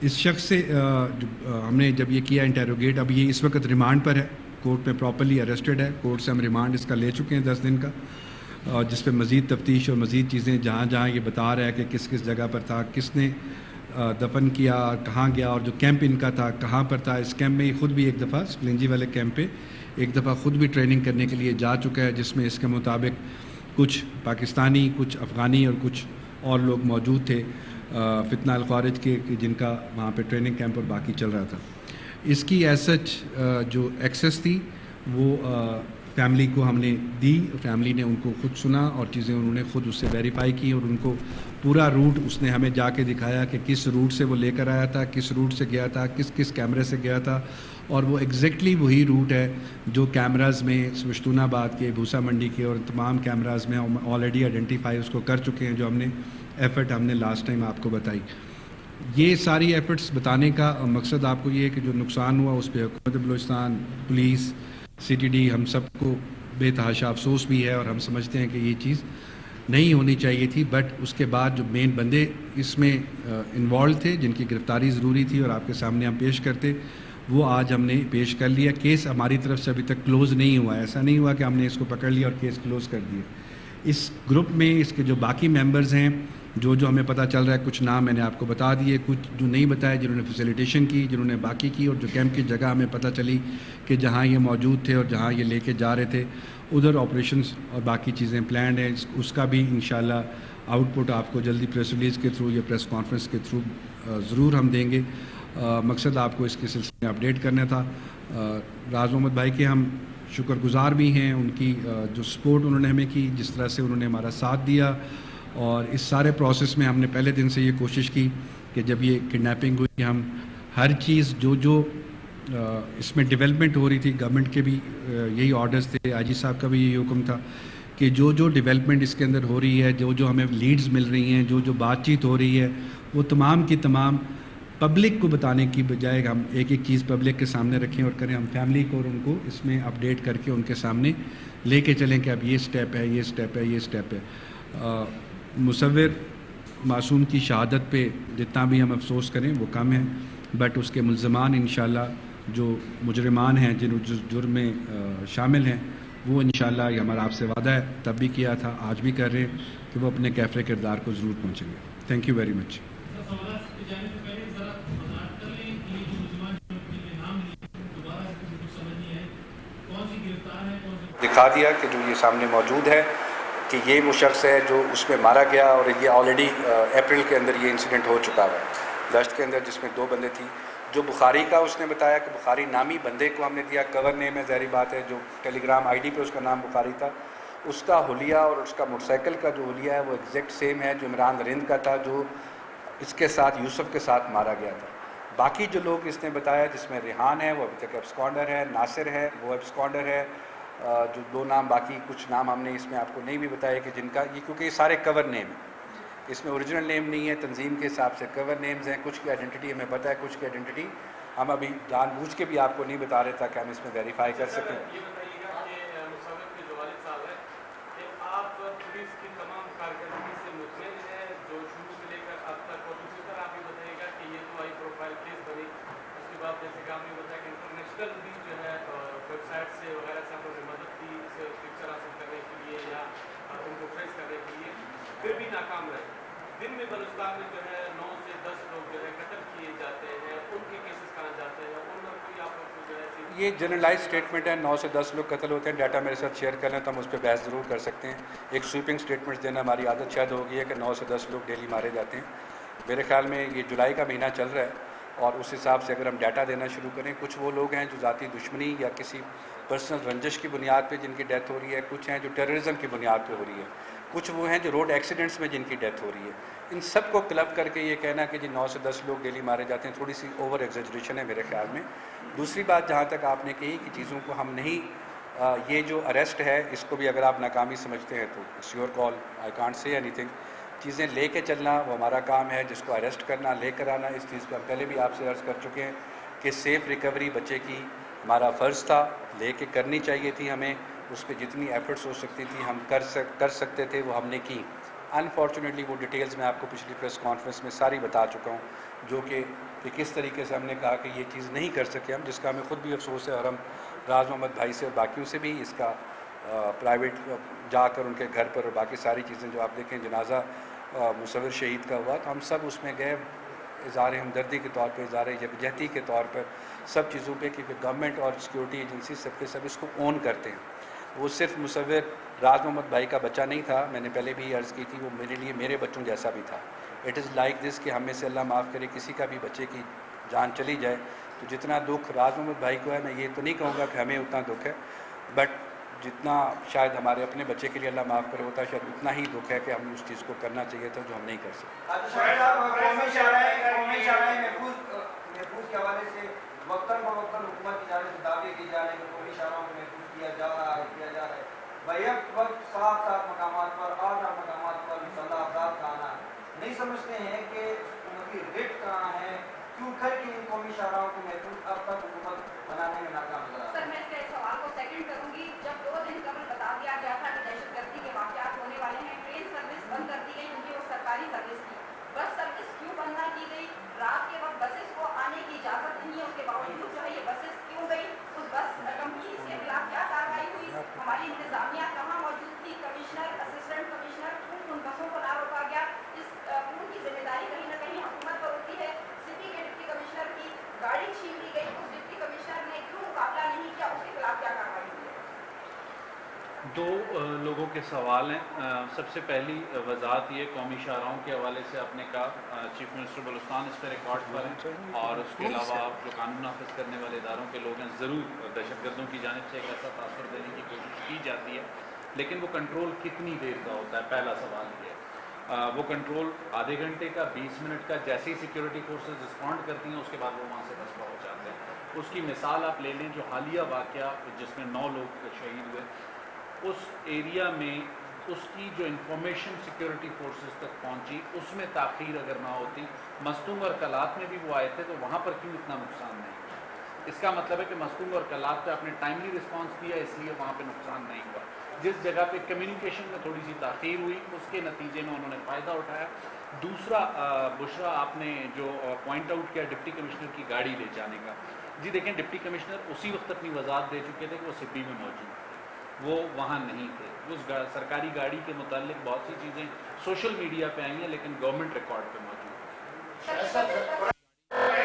इस शख्स से हमने जब ये किया इंटेरोगेट, अब ये इस वक्त रिमांड पर है, कोर्ट में प्रॉपरली अरेस्टेड है। कोर्ट से हम रिमांड इसका ले चुके हैं 10 दिन का, जिस पे मज़ीद तफ्तीश और मज़ीद चीज़ें जहाँ जहाँ ये बता रहा है कि किस किस जगह पर था, किसने दफन किया, कहाँ गया, और जो कैंप इनका था कहाँ पर था। इस कैंप में ये ख़ुद भी एक दफ़ा स्प्लिंजी वाले कैंप पे एक दफ़ा ख़ुद भी ट्रेनिंग करने के लिए जा चुका है, जिसमें इसके मुताबिक कुछ पाकिस्तानी, कुछ अफ़गानी और कुछ और लोग मौजूद थे फितना अल ख़ारिज के, जिनका वहाँ पे ट्रेनिंग कैंप और बाकी चल रहा था। इसकी एज सच जो एक्सेस थी वो फैमिली को हमने दी। फैमिली ने उनको खुद सुना और चीज़ें उन्होंने खुद उससे वेरीफाई की, और उनको पूरा रूट उसने हमें जाके दिखाया कि किस रूट से वो लेकर आया था, किस रूट से गया था, किस किस कैमरे से गया था, और वो एग्जैक्टली वही रूट है जो कैमराज़ में स्मश्तूनाबाद के, भूसा मंडी के और तमाम कैमराज़ में ऑलरेडी आइडेंटिफाई उसको कर चुके हैं, जो हमने लास्ट टाइम आपको बताई। ये सारी एफर्ट्स बताने का मकसद आपको ये है कि जो नुकसान हुआ उस पर हुकूमत बलूचिस्तान, पुलिस, CTD, हम सबको बेतहाशा अफसोस भी है, और हम समझते हैं कि ये चीज़ नहीं होनी चाहिए थी। बट उसके बाद जो मेन बंदे इसमें इन्वॉल्व थे, जिनकी गिरफ्तारी ज़रूरी थी और आपके सामने हम पेश करते, वो आज हमने पेश कर लिया। केस हमारी तरफ से अभी तक क्लोज़ नहीं हुआ, ऐसा नहीं हुआ कि हमने इसको पकड़ लिया और केस क्लोज़ कर दिया। इस ग्रुप में इसके जो बाकी मेंबर्स हैं, जो हमें पता चल रहा है, कुछ नाम मैंने आपको बता दिए, कुछ जो नहीं बताए, जिन्होंने फैसिलिटेशन की, जिन्होंने बाकी की, और जो कैंप की जगह हमें पता चली कि जहाँ ये मौजूद थे और जहाँ ये लेके जा रहे थे, उधर ऑपरेशंस और बाकी चीज़ें प्लान्ड हैं। उसका भी इंशाल्लाह आउटपुट आपको जल्दी प्रेस रिलीज़ के थ्रू या प्रेस कॉन्फ्रेंस के थ्रू ज़रूर हम देंगे। मकसद आपको इसके सिलसिले में अपडेट करना था। राज मोहम्मद भाई के हम शुक्रगुज़ार भी हैं, उनकी जो सपोर्ट उन्होंने हमें की, जिस तरह से उन्होंने हमारा साथ दिया, और इस सारे प्रोसेस में हमने पहले दिन से ये कोशिश की कि जब ये किडनैपिंग हुई, हम हर चीज़ जो इसमें डेवलपमेंट हो रही थी, गवर्नमेंट के भी यही ऑर्डर्स थे, IG साहब का भी यही हुक्म था कि जो डेवलपमेंट इसके अंदर हो रही है, जो हमें लीड्स मिल रही हैं, जो बातचीत हो रही है, वो तमाम की तमाम पब्लिक को बताने की बजाय हम एक एक चीज़ पब्लिक के सामने रखें और करें। हम फैमिली को और उनको इसमें अपडेट करके उनके सामने लेके चलें कि अब ये स्टेप है, ये स्टेप है, ये स्टेप है। मुसव्विर मासूम की शहादत पे जितना भी हम अफसोस करें वो कम है, बट उसके मुल्ज़मान इंशाल्लाह जो मुजरिमान हैं, जिन जुर्म में शामिल हैं, वो इंशाल्लाह ये हमारा आपसे वादा है, तब भी किया था, आज भी कर रहे हैं कि वो अपने कैफरे किरदार को ज़रूर पहुँचेंगे। Thank you very much. दिखा दिया कि जो ये सामने मौजूद है कि ये वो शख्स है जो उसमें मारा गया, और ये ऑलरेडी अप्रैल के अंदर ये इंसिडेंट हो चुका है दश्त के अंदर, जिसमें 2 बंदे थी। जो बुखारी का उसने बताया कि बुखारी नामी बंदे को हमने दिया, कवर नेम है, ज़ाहिर बात है, जो टेलीग्राम ID पे उसका नाम बुखारी था, उसका हुलिया और उसका मोटरसाइकिल का जो हुलिया है वो एग्जैक्ट सेम है जो इमरान रिंद का था, जो इसके साथ यूसुफ के साथ मारा गया था। बाकी जो लोग इसने बताया, जिसमें रिहान है वो अभी तक एब्सकॉन्डर है, नासिर है वो एब्सकॉन्डर है, जो 2 नाम, बाकी कुछ नाम हमने इसमें आपको नहीं भी बताया कि जिनका ये, क्योंकि ये सारे कवर नेम हैं, इसमें ओरिजिनल नेम नहीं है, तंजीम के हिसाब से कवर नेम्स हैं। कुछ की आइडेंटिटी हमें पता है, कुछ की आइडेंटिटी हम अभी जानबूझ के भी आपको नहीं बता रहे ताकि हम इसमें वेरीफाई कर सकें। दिन में बलूचिस्तान में जो है 9 से 10 लोग जो है कत्ल किए जाते हैं, उनके केसेस कहाँ जाते हैं, उन लोग कोई आप लोग जो है ये जनरलाइज स्टेटमेंट है, 9 से 10 लोग कत्ल होते हैं। डाटा मेरे साथ शेयर कर लें तो हम उस पर बहस ज़रूर कर सकते हैं। एक स्वीपिंग स्टेटमेंट देना हमारी आदत शायद हो गई है कि 9 से 10 लोग डेली मारे जाते हैं। मेरे ख्याल में ये जुलाई का महीना चल रहा है, और उस हिसाब से अगर हम डाटा देना शुरू करें, कुछ वो लोग हैं जो ज़ाती दुश्मनी या किसी पर्सनल रंजिश की बुनियाद पे जिनकी डेथ हो रही है, कुछ हैं जो टेररिज्म की बुनियाद पे हो रही है, कुछ वो हैं जो रोड एक्सीडेंट्स में जिनकी डेथ हो रही है। इन सब को क्लब करके ये कहना कि जी 9 से 10 लोग डेली मारे जाते हैं, थोड़ी सी ओवर एग्जेजरेशन है मेरे ख्याल में। दूसरी बात जहाँ तक आपने कही कि चीज़ों को हम नहीं ये जो अरेस्ट है इसको भी अगर आप नाकामी समझते हैं तो it's your call, I can't say anything. चीज़ें लेके चलना वो हमारा काम है, जिसको अरेस्ट करना, लेकर आना, इस चीज़ पर पहले भी आपसे अर्ज़ कर चुके हैं कि सेफ़ रिकवरी बच्चे की हमारा फ़र्ज़ था, लेके करनी चाहिए थी हमें, उस पर जितनी एफ़र्ट्स हो सकती थी हम कर सकते थे वो हमने की। अनफॉर्चुनेटली वो डिटेल्स मैं आपको पिछली प्रेस कॉन्फ्रेंस में सारी बता चुका हूँ, जो कि किस तरीके से हमने कहा कि ये चीज़ नहीं कर सके हम, जिसका हमें ख़ुद भी अफसोस है। और हम राज मोहम्मद भाई से और बाकियों से भी इसका प्राइवेट जाकर उनके घर पर और बाकी सारी चीज़ें जो आप देखें जनाजा मुसव्विर शहीद का हुआ तो हम सब उसमें गए, इज़हार हमदर्दी के तौर पर, इज़हार यकजहती के तौर पर, सब चीज़ों पे, क्योंकि गवर्नमेंट और सिक्योरिटी एजेंसी सब के सब इसको ओन करते हैं। वो सिर्फ मुसव्विर राज मोहम्मद भाई का बच्चा नहीं था, मैंने पहले भी अर्ज़ की थी, वो मेरे लिए मेरे बच्चों जैसा भी था। इट इज़ लाइक दिस कि हम में से अल्लाह माफ़ करे किसी का भी बच्चे की जान चली जाए तो जितना दुख राज मोहम्मद भाई को है, मैं ये तो नहीं कहूँगा कि हमें उतना दुख है, बट जितना शायद हमारे अपने बच्चे के लिए अल्लाह माफ़ करे होता है, शायद उतना ही दुख है कि हमें उस चीज़ को करना चाहिए था जो हम नहीं कर सकते। महफूज के हवाले से वक्तन फ़वक्तन हुकूमत की जानिब से दावे की जा रहे हैं कि कौमी शाहराहों को महफूज किया जा रहा है बैक वक्त साथ मकामात पर आला मकामात पर मुसल्लह अफराद का आना नहीं समझते हैं कि उनकी रेट कहाँ है, क्यों करके इन कौमी शाहराहों को महफूज अब तक हुकूमत बनाने में नाकाम नजर आ रहा है। सर मैं इसके सवाल को सेकंड करूंगी। जब 2 दिन कबल बता दिया गया था कि दहशतगर्दी के वाक़यात होने वाले हैं, ट्रेन सर्विस बंद कर दी गई, क्योंकि वो सरकारी सर्विस थी। बस सर्विस क्यों बंद ना की गई? रात के वक्त बसेस को आने की इजाज़त नहीं है, उसके बावजूद जो है ये बसेस क्यों गई? उस बस कंपनी के खिलाफ क्या कार्रवाई हुई? हमारी इंतजामिया कहाँ मौजूद थी? कमिश्नर, असिस्टेंट कमिश्नर, क्यों उन बसों को ना रोका गया? इस पूरी जिम्मेदारी कहीं ना कहीं हुकूमत पर होती है। सिटी के डिप्टी कमिश्नर की गाड़ी छीन ली गई, उस डिप्टी कमिश्नर ने क्यों मुकाबला नहीं किया? उसके खिलाफ क्या कार्रवाई हुई? 2 लोगों के सवाल हैं। सबसे पहली वजाहत ये कौमी शाहराहों के हवाले से आपने कहा, चीफ मिनिस्टर बलूचिस्तान इस पर रिकॉर्ड पर हैं और उसके अलावा जो कानून नाफिज करने वाले इदारों के लोग हैं, ज़रूर दहशतगर्दों की जानिब से एक ऐसा तासुर देने की कोशिश की जाती है, लेकिन वो कंट्रोल कितनी देर का होता है? पहला सवाल ये है। वो कंट्रोल आधे घंटे का, 20 मिनट का, जैसे ही सिक्योरिटी फोर्सेज रिस्पॉन्ड करती हैं उसके बाद वो वहाँ से बस पहुँच जाते हैं। उसकी मिसाल आप ले लें जो हालिया वाक़या जिसमें 9 लोग शहीद हुए, उस एरिया में उसकी जो इंफॉर्मेशन सिक्योरिटी फोर्सेस तक पहुंची उसमें ताख़ीर अगर ना होती, मस्तूंग और कलात में भी वो आए थे तो वहाँ पर क्यों इतना नुकसान नहीं हुआ? इसका मतलब है कि मस्तूंग और कलात पे आपने टाइमली रिस्पांस दिया, इसलिए वहाँ पे नुकसान नहीं हुआ। जिस जगह पे कम्युनिकेशन में थोड़ी सी ताख़ीर हुई उसके नतीजे में उन्होंने फ़ायदा उठाया। दूसरा बुशरा आपने जो पॉइंट आउट किया डिप्टी कमिश्नर की गाड़ी ले जाने का, जी देखें डिप्टी कमिश्नर उसी वक्त अपनी वजाहत दे चुके थे कि वो सिब्बी में मौजूद थे, वो वहाँ नहीं थे। उस सरकारी गाड़ी के मुतालिक बहुत सी चीज़ें सोशल मीडिया पे आई हैं लेकिन गवर्नमेंट रिकॉर्ड पे मौजूद है।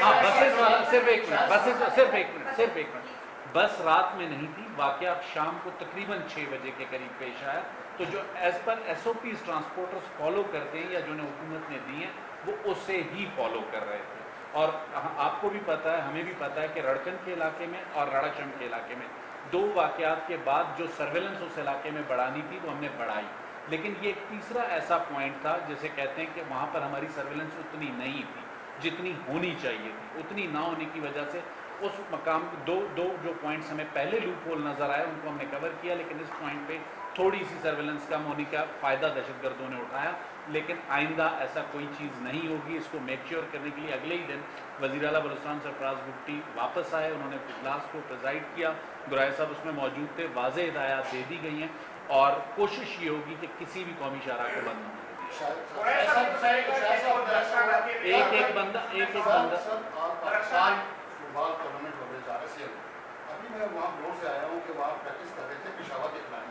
हाँ बसेस वाला सिर्फ एक मिनट, बस रात में नहीं थी, वाक़या शाम को तकरीबन 6 बजे के करीब पेश आया। तो जो as per SOPs transporters follow करते हैं या जो हुकूमत ने दी हैं वो उससे ही फॉलो कर रहे थे। और आपको भी पता है, हमें भी पता है कि रड़कन के इलाके में और रड़ाचम के इलाके में 2 वाक़यात के बाद जो सर्वेलेंस उस इलाके में बढ़ानी थी वो हमने बढ़ाई, लेकिन ये एक तीसरा ऐसा पॉइंट था जैसे कहते हैं कि वहाँ पर हमारी सर्वेलेंस उतनी नहीं थी जितनी होनी चाहिए थी। उतनी ना होने की वजह से उस मकाम दो जो पॉइंट्स हमें पहले लूप होल नज़र आए उनको हमने कवर किया, लेकिन इस पॉइंट पे थोड़ी सी सर्वेलेंस कम होने का फ़ायदा दहशतगर्दों ने उठाया। लेकिन आइंदा ऐसा कोई चीज़ नहीं होगी। इसको मेक श्योर करने के लिए अगले ही दिन वज़ीर आला बलूचिस्तान सरफराज भुट्टी वापस आए, उन्होंने इजलास को प्रेजाइड किया, दुराई साहब उसमें मौजूद थे, वाज़ेह हिदायत दे दी गई हैं और कोशिश ये होगी कि किसी भी कौमी शाहराह को बंद न एक बंदा अभी मैं वहाँ बोर्ड से आया हूँ कि वहाँ प्रैक्टिस कर रहे थे पेशावर के खिलाड़ी।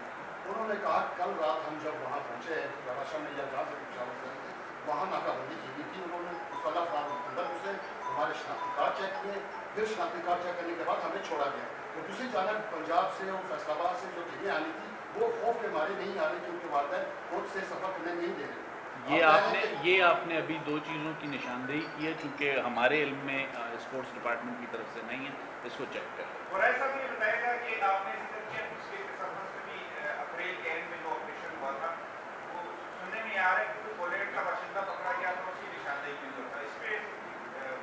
उन्होंने कहा कल रात हम जब वहाँ पहुँचे रवाशा में या जहाँ से पेशावर से थे वहाँ नाकाबंदी की गई थी। उन्होंने मुसल्लह साहब अंदर घुसे, हमारे शनाख्ती कार्ड चेक किए, फिर शनाख्ती कार्ड चेक करने के बाद हमें छोड़ा गया। तो दूसरी जानब पंजाब से और फैसलाबाद से जो टीमें आनी थी वो खौफ के मारे नहीं आ रही क्योंकि वालदैन खुद से सफ़र करने नहीं दे रहे। یہ آپ نے ابھی دو چیزوں کی نشاندہی کی ہے، چونکہ ہمارے علم میں اسپورٹس ڈپارٹمنٹ کی طرف سے نہیں ہے، اس کو چیک کریں۔ اور ایسا بھی بتایا گا کہ آپ نے چیمپئنز کے سرفرست میں بھی اپریل کے اینڈ میں جو آپریشن ہوا تھا وہ سننے میں آ رہا ہے کہ پولینڈ کا باشندہ پکڑا گیا تھا، اس کی نشاندہی کی ضرورت ہے، اس پہ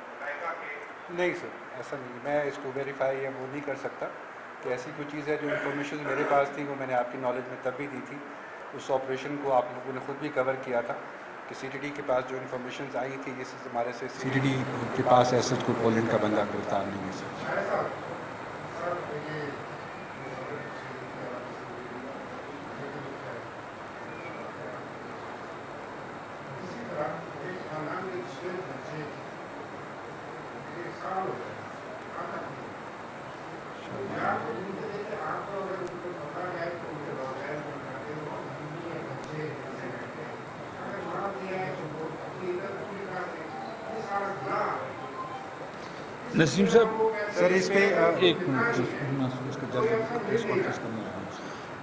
بتائے گا کہ نہیں سر، ایسا نہیں، میں اس کو ویریفائی یا وہ نہیں کر سکتا کہ ایسی کوئی چیز ہے۔ جو انفارمیشن میرے پاس تھی وہ میں نے آپ کی نالج میں تب بھی دی تھی۔ اس آپریشن کو آپ لوگوں نے خود بھی کور کیا تھا کہ سی ٹی ڈی کے پاس جو انفارمیشنز آئی تھی، جس ہمارے سے سی ٹی ڈی کے پاس ایسا کوئی پولینڈ کا بندہ گرفتار نہیں ہے سر۔ نسیم صاحب سر اس پہ ایک منٹ،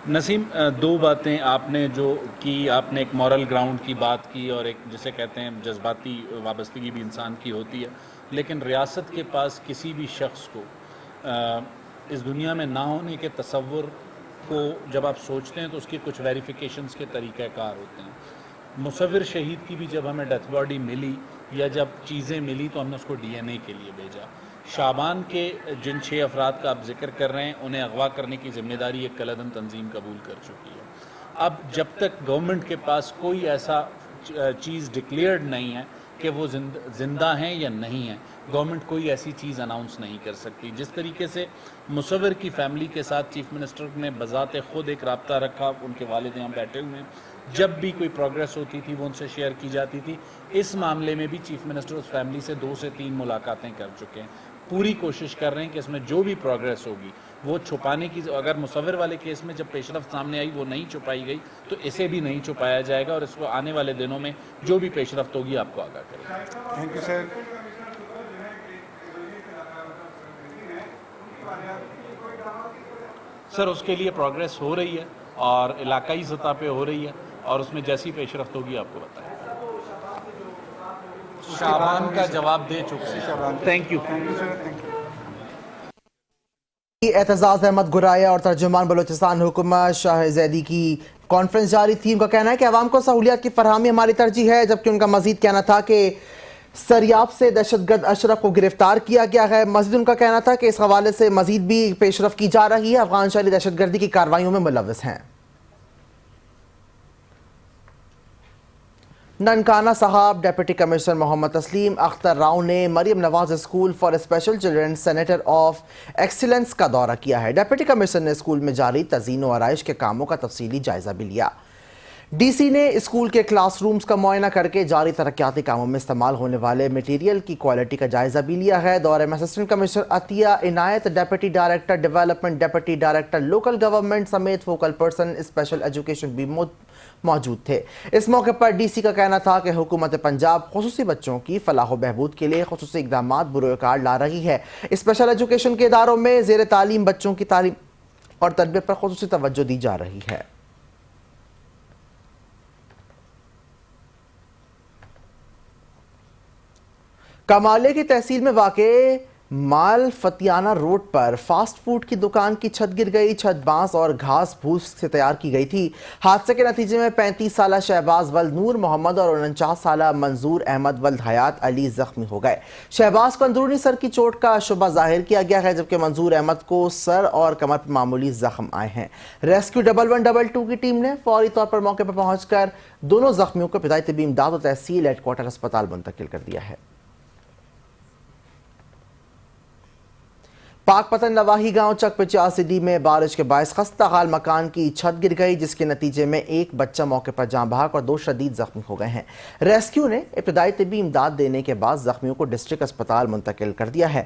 نسیم دو باتیں آپ نے جو کی، آپ نے ایک مورل گراؤنڈ کی بات کی اور ایک جسے کہتے ہیں جذباتی وابستگی بھی انسان کی ہوتی ہے، لیکن ریاست کے پاس کسی بھی شخص کو اس دنیا میں نہ ہونے کے تصور کو جب آپ سوچتے ہیں تو اس کی کچھ ویریفیکیشنز کے طریقہ کار ہوتے ہیں۔ مصور شہید کی بھی جب ہمیں ڈیتھ باڈی ملی یا جب چیزیں ملی تو ہم نے اس کو ڈی این اے کے لیے بھیجا۔ شعبان کے جن 6 افراد کا آپ ذکر کر رہے ہیں انہیں اغوا کرنے کی ذمہ داری ایک کلعدم تنظیم قبول کر چکی ہے۔ اب جب تک گورنمنٹ کے پاس کوئی ایسا چیز ڈکلیئرڈ نہیں ہے کہ وہ زندہ ہیں یا نہیں ہیں، گورنمنٹ کوئی ایسی چیز اناؤنس نہیں کر سکتی۔ جس طریقے سے مصور کی فیملی کے ساتھ چیف منسٹر نے بذات خود ایک رابطہ رکھا، ان کے والد یہاں بیٹھے ہوئے ہیں، جب بھی کوئی پروگریس ہوتی تھی وہ ان سے شیئر کی جاتی تھی۔ اس معاملے میں بھی چیف منسٹر اس فیملی سے 2 سے 3 ملاقاتیں کر چکے ہیں۔ پوری کوشش کر رہے ہیں کہ اس میں جو بھی پروگریس ہوگی وہ چھپانے کی، اگر مصور والے کیس میں جب پیش رفت سامنے آئی وہ نہیں چھپائی گئی تو اسے بھی نہیں چھپایا جائے گا، اور اس کو آنے والے دنوں میں جو بھی پیش رفت ہوگی آپ کو آگاہ کریں گے۔ Thank you sir. سر اس کے لیے پروگریس ہو رہی ہے اور علاقائی سطح پہ ہو رہی ہے، اور اس میں جیسی پیش رفت ہوگی آپ کو بتائیں۔ شعبان کا جواب دے چکے ہیں۔ Thank you. اعتزاز احمد گرایا اور ترجمان بلوچستان حکومت شاہ زیدی کی کانفرنس جاری تھی۔ ان کا کہنا ہے کہ عوام کو سہولیات کی فراہمی ہماری ترجیح ہے، جبکہ ان کا مزید کہنا تھا کہ سریاب سے دہشت گرد اشرف کو گرفتار کیا گیا ہے۔ مزید ان کا کہنا تھا کہ اس حوالے سے مزید بھی پیش رفت کی جا رہی ہے، افغان شہری دہشت گردی کی کارروائیوں میں ملوث ہیں۔ ننکانہ صاحب ڈیپٹی کمشنر محمد تسلیم اختر راؤ نے Maryam Nawaz school for special children centre of excellence کا دورہ کیا ہے۔ ڈیپٹی کمشنر نے اسکول میں جاری تزئین و آرائش کے کاموں کا تفصیلی جائزہ بھی لیا۔ ڈی سی نے اسکول کے کلاس رومز کا معائنہ کر کے جاری ترقیاتی کاموں میں استعمال ہونے والے میٹیریل کی کوالٹی کا جائزہ بھی لیا ہے۔ دورے میں اسسٹنٹ کمشنر عطیہ عنایت، deputy director development, deputy director local government سمیت فوکل پرسن اسپیشل ایجوکیشن بھی موجود تھے۔ اس موقع پر ڈی سی کا کہنا تھا کہ حکومت پنجاب خصوصی بچوں کی فلاح و بہبود کے لیے خصوصی اقدامات بروئے کار لا رہی ہے۔ اسپیشل ایجوکیشن کے اداروں میں زیر تعلیم بچوں کی تعلیم اور تربیت پر خصوصی توجہ دی جا رہی ہے۔ کمالے کی تحصیل میں واقع مال فتیانہ روڈ پر فاسٹ فوڈ کی دکان کی چھت گر گئی۔ چھت بانس اور گھاس پھوس سے تیار کی گئی تھی۔ حادثے کے نتیجے میں 35 سالہ شہباز ولد نور محمد اور 49 سالہ منظور احمد ولد حیات علی زخمی ہو گئے۔ شہباز کو اندرونی سر کی چوٹ کا شبہ ظاہر کیا گیا ہے، جبکہ منظور احمد کو سر اور کمر پر معمولی زخم آئے ہیں۔ ریسکیو 1122 کی ٹیم نے فوری طور پر موقع پر پہنچ کر دونوں زخمیوں کو ابتدائی طبی امداد اور تحصیل ہیڈ کوارٹر اسپتال منتقل کر دیا ہے۔ پاک پتن نواحی گاؤں چک 85 میں بارش کے باعث خستہ حال مکان کی چھت گر گئی، جس کے نتیجے میں ایک بچہ موقع پر جاں بحق اور 2 شدید زخمی ہو گئے ہیں۔ ریسکیو نے ابتدائی طبی امداد دینے کے بعد زخمیوں کو ڈسٹرکٹ اسپتال منتقل کر دیا ہے۔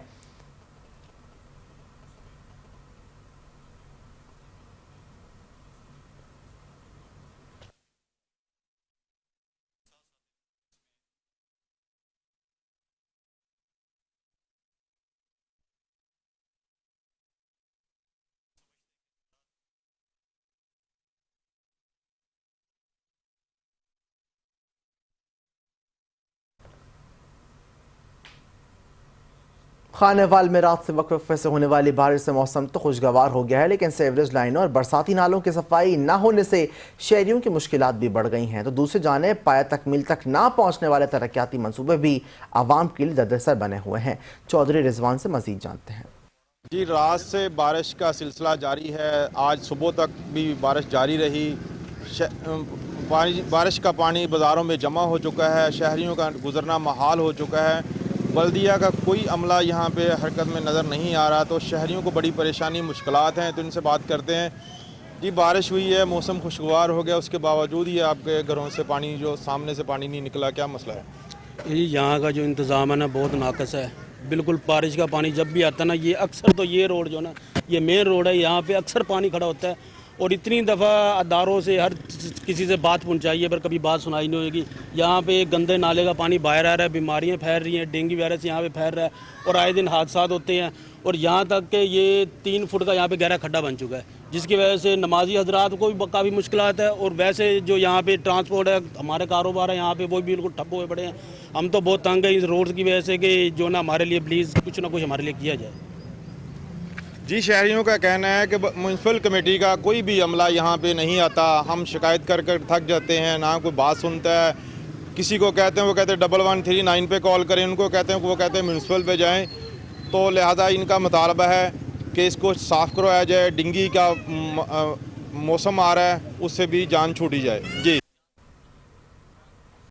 خانیوال میں رات سے وقفے وقفے سے ہونے والی بارش سے موسم تو خوشگوار ہو گیا ہے، لیکن سیوریج لائنوں اور برساتی نالوں کی صفائی نہ ہونے سے شہریوں کی مشکلات بھی بڑھ گئی ہیں، تو دوسری جانب پایہ تکمیل تک نہ پہنچنے والے ترقیاتی منصوبے بھی عوام کے لیے دردسر بنے ہوئے ہیں۔ چودھری رضوان سے مزید جانتے ہیں۔ جی، رات سے بارش کا سلسلہ جاری ہے، آج صبح تک بھی بارش جاری رہی۔ بارش کا پانی بازاروں میں جمع ہو چکا ہے، شہریوں کا گزرنا محال ہو چکا ہے، بلدیہ کا کوئی عملہ یہاں پہ حرکت میں نظر نہیں آ رہا، تو شہریوں کو بڑی پریشانی مشکلات ہیں، تو ان سے بات کرتے ہیں۔ جی، بارش ہوئی ہے، موسم خوشگوار ہو گیا، اس کے باوجود یہ آپ کے گھروں سے پانی، جو سامنے سے پانی نہیں نکلا، کیا مسئلہ ہے؟ یہاں کا جو انتظام ہے نا بہت ناقص ہے، بالکل بارش کا پانی جب بھی آتا ہے نا، یہ اکثر تو یہ روڈ جو نا یہ مین روڈ ہے، یہاں پہ اکثر پانی کھڑا ہوتا ہے، اور اتنی دفعہ اداروں سے ہر کسی سے بات پہنچائی ہے پر کبھی بات سنائی نہیں ہوئے گی۔ یہاں پہ گندے نالے کا پانی باہر آ رہا ہے، بیماریاں پھیل رہی ہیں، ڈینگی وائرس یہاں پہ پھیل رہا ہے، اور آئے دن حادثات ہوتے ہیں، اور یہاں تک کہ یہ 3 فٹ کا یہاں پہ گہرا کھڈا بن چکا ہے، جس کی وجہ سے نمازی حضرات کو بھی کافی مشکلات ہے، اور ویسے جو یہاں پہ ٹرانسپورٹ ہے، ہمارے کاروبار ہے یہاں پہ، وہ بھی بالکل ٹھپ ہوئے پڑے ہیں۔ ہم تو بہت تنگ ہیں اس روڈ کی وجہ سے کہ جو نا ہمارے لیے پلیز کچھ نہ کچھ ہمارے لیے کیا جائے۔ جی، شہریوں کا کہنا ہے کہ میونسپل کمیٹی کا کوئی بھی عملہ یہاں پہ نہیں آتا، ہم شکایت کر کر تھک جاتے ہیں، نہ کوئی بات سنتا ہے۔ کسی کو کہتے ہیں، وہ کہتے ہیں 1139 پہ کال کریں، ان کو کہتے ہیں، وہ کہتے ہیں میونسپل پہ جائیں، تو لہذا ان کا مطالبہ ہے کہ اس کو صاف کروایا جائے۔ ڈینگی کا موسم آ رہا ہے، اس سے بھی جان چھوٹی جائے۔ جی